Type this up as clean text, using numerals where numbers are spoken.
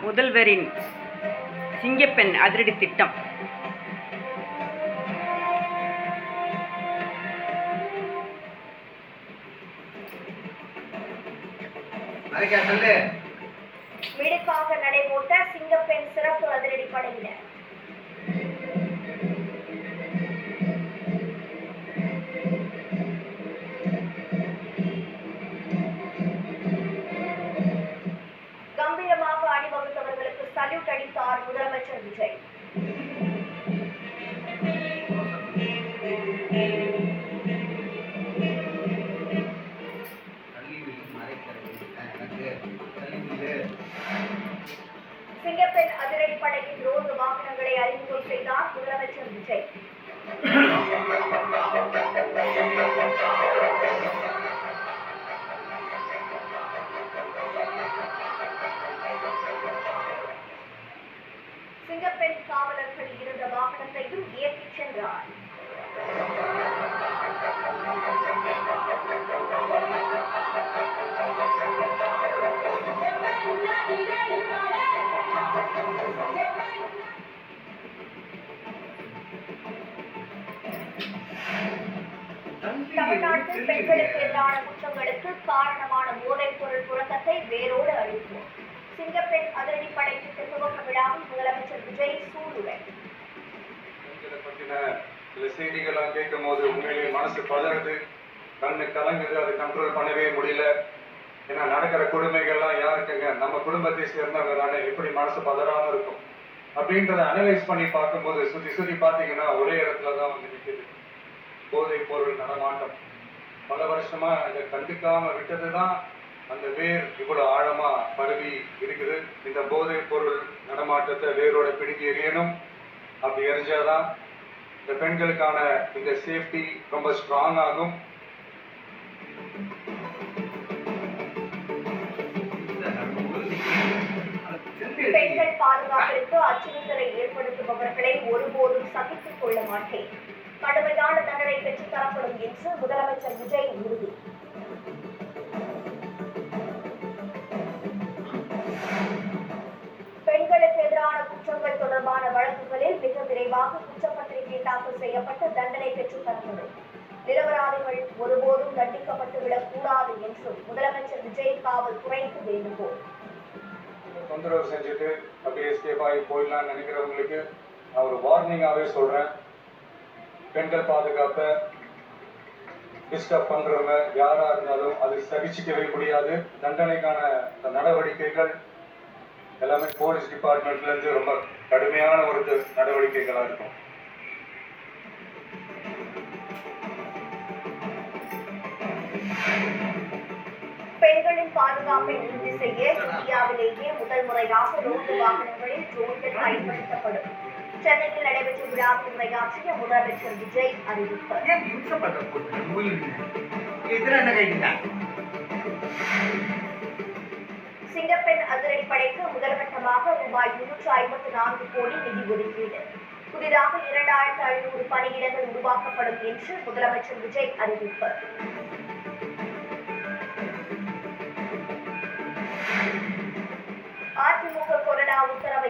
முதல்வரின் சிங்கப்பெண் அதிரடி திட்டம். மிடுக்காக நடைபோட்ட சிங்கப்பெண் சிறப்பு அதிரடி படையினர். கம்பீரமாக அணிவகுத்தவர்களுக்கு சல்யூட் அளித்தார் முதலமைச்சர் விஜய். சிங்கப்பெண் அதிரடி படையின் ரோந்து வாகனங்களை அறிமுகம் செய்தார் முதலமைச்சர் விஜய். சிங்கப்பெண் காவலர்கள் இருந்த வாகனத்தையும் இயக்கிச் சென்றார். தமிழ்நாட்டில் பெண்களுக்கு எதிரான குற்றங்களுக்கு காரணமான போதைப் பொருள் புழக்கத்தை வேரோடு அழிப்போம். சிங்கப்பெண் அதிரடிப்படை திட்ட துவக்க விழாவில் முதலமைச்சர் விஜய் சூளுரை. சில செய்திகள்லாம் கேட்கும் போது உண்மையிலேயே மனசு பதறுது, கண்ணு கலங்குது, அதை கண்ட்ரோல் பண்ணவே முடியல. ஏன்னா நடக்கிற கொடுமைகள்லாம் யாருக்குங்க, நம்ம குடும்பத்தை சேர்ந்தவங்க தானே, எப்படி மனசு பதறாம இருக்கும் அப்படின்றத அனலைஸ் பண்ணி பார்க்கும்போது சுத்தி பார்த்தீங்கன்னா ஒரே இடத்துல தான் வந்து நிற்குது. போதைப் பொருள் நடமாட்டம் பல வருஷமா இதை கண்டுக்காம விட்டதுதான் அந்த வேர் இவ்வளவு ஆழமா பரவி இருக்குது. இந்த போதைப் பொருள் நடமாட்டத்தை வேரோட பிடிக்கி எறியணும். அப்படி எரிஞ்சாதான் இந்த பெண்களுக்கான இந்த சேஃப்டி ரொம்ப ஸ்ட்ராங் ஆகும். பெண்கள் பாதுகாப்பிற்கு அச்சுறுத்தலை ஏற்படுத்துபவர்களை ஒருபோதும் சகித்துக் கொள்ள மாட்டேன். கடுமையான தண்டனை பெற்றுத் தரப்படும் என்று முதலமைச்சர் விஜய் உறுதி. பெண்களுக்கு எதிரான குற்றங்கள் தொடர்பான வழக்குகளில் மிக விரைவாக குற்றப்பத்திரிகை தாக்கல் செய்யப்பட்டு தண்டனை பெற்றுத் தரப்படும். நிரபராதிகள் ஒருபோதும் தண்டிக்கப்பட்டுவிடக் கூடாது என்றும் முதலமைச்சர் விஜய் காவல்துறைக்கு வேண்டுகோள். தொந்தரவு செஞ்சுட்டு அப்படியே எஸ்கேப் ஆகி போயிடலாம்னு நினைக்கிறவங்களுக்கு நான் ஒரு வார்னிங்காகவே சொல்றேன். பெண்கள் பாதுகாப்பை டிஸ்டர்ப் பண்றவங்க யாரா இருந்தாலும் அது சகிச்சிக்கவே முடியாது. தண்டனைக்கான நடவடிக்கைகள் எல்லாமே போலீஸ் டிபார்ட்மெண்ட்ல இருந்து ரொம்ப கடுமையான ஒரு நடவடிக்கைகளா இருக்கும். பெண்களின் பாதுகாப்பை உறுதி செய்ய இந்தியாவிலேயே முதல் முறையாக ரோந்து வாகனங்களில் ட்ரோன்கள் பயன்படுத்தப்படும். சென்னையில் நடைபெற்ற விழாவில் உரையாற்றிய முதலமைச்சர் விஜய் அறிவிப்பு. சிங்கப்பெண் அதிரடிப்படைக்கு முதல்கட்டமாக ரூபாய் 354 கோடி நிதி ஒதுக்கீடு. புதிதாக 2500 பணியிடங்கள் உருவாக்கப்படும் என்று முதலமைச்சர் விஜய் அறிவிப்பு. அதிமுக கொரோனா உத்தரவை